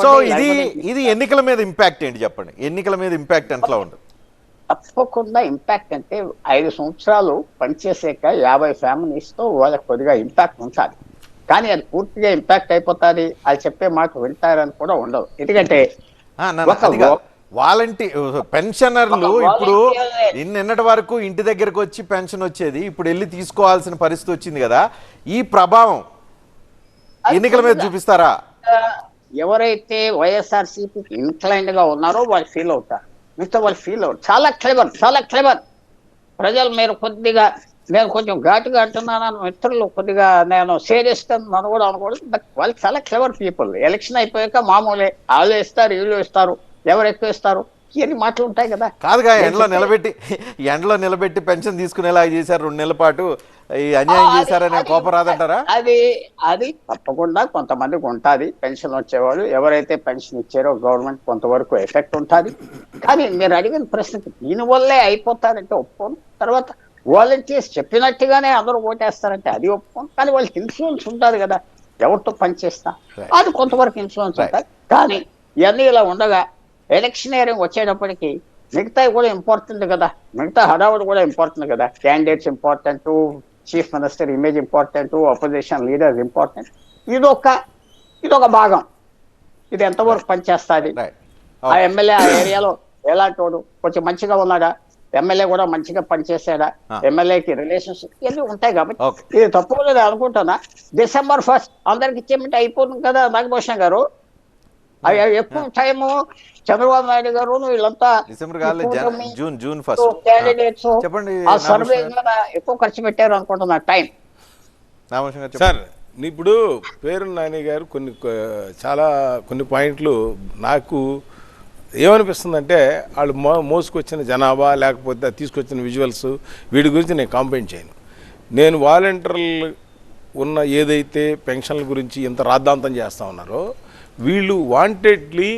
So ఇది ఇది ఎన్నికల మీద ఇంపాక్ట్ ఏంటి చెప్పండి, ఎన్నికల మీద ఇంపాక్ట్ ఎంతలా ఉంటుంది? తప్పకుండా ఇంపాక్ట్ అంటే 5 సంవత్సరాలు పనిచేసాక 50 ఫ్యామిలీస్ తో వాళ్ళకి కొద్దిగా ఇంపాక్ట్ ఉంటుంది. కానీ అది పూర్తిగా ఇంపాక్ట్ అయిపోతుంది, అది చెప్పే మాట వింటారని కూడా ఉండదు. ఎందుకంటే పెన్షనర్లు ఇప్పుడు నిన్నటి వరకు ఇంటి దగ్గరకు వచ్చి పెన్షన్ వచ్చేది, ఇప్పుడు వెళ్ళి తీసుకోవాల్సిన పరిస్థితి వచ్చింది కదా. ఈ ప్రభావం ఎన్నికల మీద చూపిస్తారా? ఎవరైతే వైఎస్ఆర్సీపీకి ఇన్క్లైన్డ్ గా ఉన్నారో వాళ్ళు ఫీల్ అవుతారు, మిగతా వాళ్ళు ఫీల్ అవుతారు. చాలా క్లెవర్ ప్రజలు. మీరు కొద్దిగా నేను కొంచెం ఘాటుగా అంటున్నాను, మిత్రులు కొద్దిగా నేను సేరిస్తాను కూడా అనకూడదు, బట్ వాళ్ళు చాలా క్లెవర్ పీపుల్. ఎలక్షన్ అయిపోయాక మామూలే, వాళ్ళు ఇస్తారు వీళ్ళు ఇస్తారు, ఎవరు ఎక్కువ ఇస్తారు, ఇవన్నీ మాటలు ఉంటాయి కదా. కాదుగా, ఎండలో నిలబెట్టి పెన్షన్ తీసుకునేలా చేశారు 2 నెలల పాటు, ఈ అన్యాయం చేశారనే కోపం రాదంటారా? అది తప్పకుండా కొంతమందికి ఉంటుంది. పెన్షన్ వచ్చేవాళ్ళు ఎవరైతే పెన్షన్ ఇచ్చారో గవర్నమెంట్ కొంతవరకు ఎఫెక్ట్ ఉంటుంది. కానీ మీరు అడిగిన ప్రశ్నకి దీనివల్లే అయిపోతారంటే ఒప్పుకోను. తర్వాత వాలంటీర్స్ చెప్పినట్టుగానే అందరూ ఓటేస్తారంటే అది ఒప్పుకోను. కానీ వాళ్ళకి ఇన్ఫ్లుయెన్స్ ఉంటుంది కదా, ఎవరితో పనిచేస్తా అది కొంతవరకు ఇన్ఫ్లుయెన్స్ ఉంటుంది. కానీ ఇవన్నీ ఇలా ఉండగా ఎలక్షనీరింగ్ వచ్చేటప్పటికి మిగతావి కూడా ఇంపార్టెంట్ కదా, మిగతా హడావుడు కూడా ఇంపార్టెంట్ కదా. Candidates important, chief minister image important, opposition leaders important. ఇదొక భాగం. ఇది ఎంతవరకు పనిచేస్తుంది, ఆ ఎమ్మెల్యే ఆ ఏరియాలో ఎలాంటి వాడు, కొంచెం మంచిగా ఉన్నాడా, ఎమ్మెల్యే కూడా మంచిగా పనిచేసాడా, ఎమ్మెల్యేకి రిలేషన్షిప్ ఇవన్నీ ఉంటాయి. కాబట్టి ఇది తప్పులేదు అనుకుంటున్నా. December 1st అందరికి ఇచ్చేమంటే అయిపోతుంది కదా నాగభూషణ్ గారు. ఎక్కువ టైము చంద్రబాబు నాయుడు గారు వీళ్ళంతా జూన్ 1 క్యాండిడేట్స్ ఆ సర్వే ఎక్కువ ఖర్చు పెట్టారు అనుకుంటున్నా టైం. సార్ ఇప్పుడు పేరు నాని గారు కొన్ని పాయింట్లు నాకు ఏమనిపిస్తుందంటే, వాళ్ళు మోసుకొచ్చిన జనాభా లేకపోతే తీసుకొచ్చిన విజువల్స్ వీటి గురించి నేను కాంప్లైంట్ చేయను. నేను వాలంటీర్లు ఉన్న ఏదైతే పెన్షన్ల గురించి ఇంత రాద్ధాంతం చేస్తూ ఉన్నారో, వీళ్ళు వాంటెడ్లీ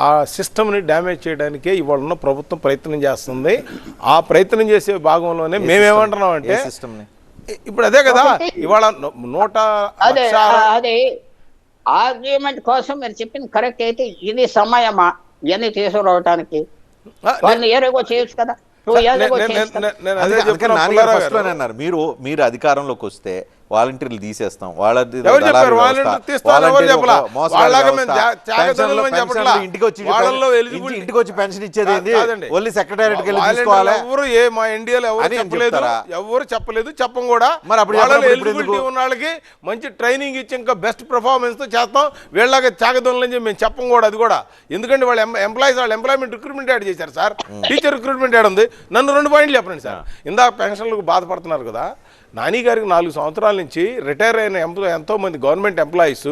ఆ సిస్టమ్ని డ్యామేజ్ చేయడానికే ఇవాళ ఉన్న ప్రభుత్వం ప్రయత్నం చేస్తుంది. ఆ ప్రయత్నం చేసే భాగంలోనే మేమేమంటున్నాం అంటే, ఇప్పుడు అదే కదా ఇవాళ 100 అదే ఆర్గ్యుమెంట్ కోసం మీరు చెప్పింది కరెక్ట్ అయితే ఇది సమయమా ఇవన్నీ తీసుకురావడానికి? వాళ్ళని ఏరేగో చేయొచ్చు కదా. మీరు అధికారంలోకి వస్తే వాలంటీర్లు తీసేస్తాం, ఇంటికి వచ్చి పెన్షన్ ఇచ్చేది ఓన్లీ సెక్రటేరియట్కి వెళ్ళి తీసుకోవాలి. ఎవరు చెప్పలేదు, చెప్పం కూడా. మరి అప్పుడు ఎలిజిబిలిటీ ఉన్న వాళ్ళకి మంచి ట్రైనింగ్ ఇచ్చి ఇంకా బెస్ట్ పర్ఫార్మెన్స్ తో చేస్తాం, వీళ్ళగా చాగదొనలని మేము చెప్పం కూడా. అది కూడా ఎందుకంటే వాళ్ళ ఎంప్లాయ్మెంట్ రిక్రూట్మెంట్ యాడ్ చేశారు సార్. టీచర్ రిక్రూట్మెంట్ యాడ్ ఉంది. నన్ను 2 పాయింట్లు చెప్పండి సార్. ఇందాక పెన్షన్లకు బాధపడుతున్నారు కదా, నాని గారికి 4 సంవత్సరాల నుంచి రిటైర్ అయిన ఎంతోమంది గవర్నమెంట్ ఎంప్లాయీస్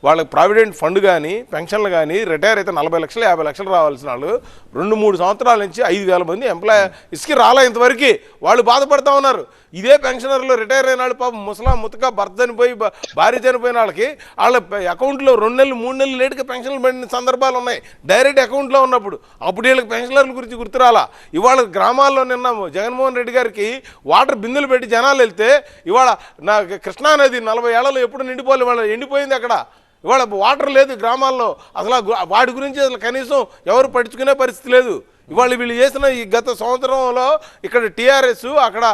వాళ్ళకి ప్రావిడెంట్ ఫండ్ కానీ పెన్షన్లు కానీ రిటైర్ అయితే 40 లక్షలు 50 లక్షలు రావాల్సిన వాళ్ళు 2-3 సంవత్సరాల నుంచి 5,000 మంది ఎంప్లాయీస్కి రాలే ఇంతవరకు. వాళ్ళు బాధపడుతూ ఉన్నారు. ఇదే పెన్షనర్లు రిటైర్ అయిన వాళ్ళు పాపం ముతక భర్త చనిపోయి భార్య చనిపోయిన వాళ్ళకి వాళ్ళ అకౌంట్లో 2 నెలలు 3 నెలలు లేట్గా పెన్షన్లు పడిన సందర్భాలు ఉన్నాయి. డైరెక్ట్ అకౌంట్లో ఉన్నప్పుడు అప్పుడు వీళ్ళకి పెన్షనర్ల గురించి గుర్తురాలా. ఇవాళ గ్రామాల్లో నిన్న జగన్మోహన్ రెడ్డి గారికి వాటర్ బిందులు పెట్టి జనాలు వెళ్తే ఇవాళ నా కృష్ణానది 40 ఏళ్లలో ఎప్పుడు నిండిపోలే, వాళ్ళ ఎండిపోయింది. అక్కడ ఇవాళ వాటర్ లేదు గ్రామాల్లో. అసలు వాటి గురించి అసలు కనీసం ఎవరు పట్టించుకునే పరిస్థితి లేదు. ఇవాళ వీళ్ళు చేసిన ఈ గత సంవత్సరంలో ఇక్కడ టీఆర్ఎస్ అక్కడ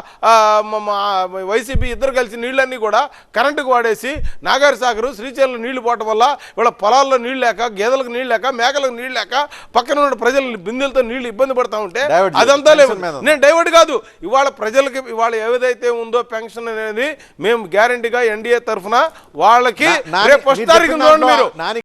వైసీపీ ఇద్దరు కలిసి నీళ్ళన్నీ కూడా కరెంటుకు వాడేసి నాగార్ సాగర్ శ్రీశైలం నీళ్లు పోవటం వల్ల ఇవాళ పొలాల్లో నీళ్ళు లేక, గేదెలకు నీళ్ళు లేక, మేకలకు నీళ్ళు లేక, పక్కన ఉన్న ప్రజలు బిందెలతో నీళ్లు ఇబ్బంది పడతా ఉంటే అదంతా లేదు. నేను డైవర్ట్ కాదు. ఇవాళ ప్రజలకి ఇవాళ ఏదైతే ఉందో పెన్షన్ అనేది మేము గ్యారంటీగా ఎన్డీఏ తరఫున వాళ్ళకి రేపు 1 తారీఖు మీరు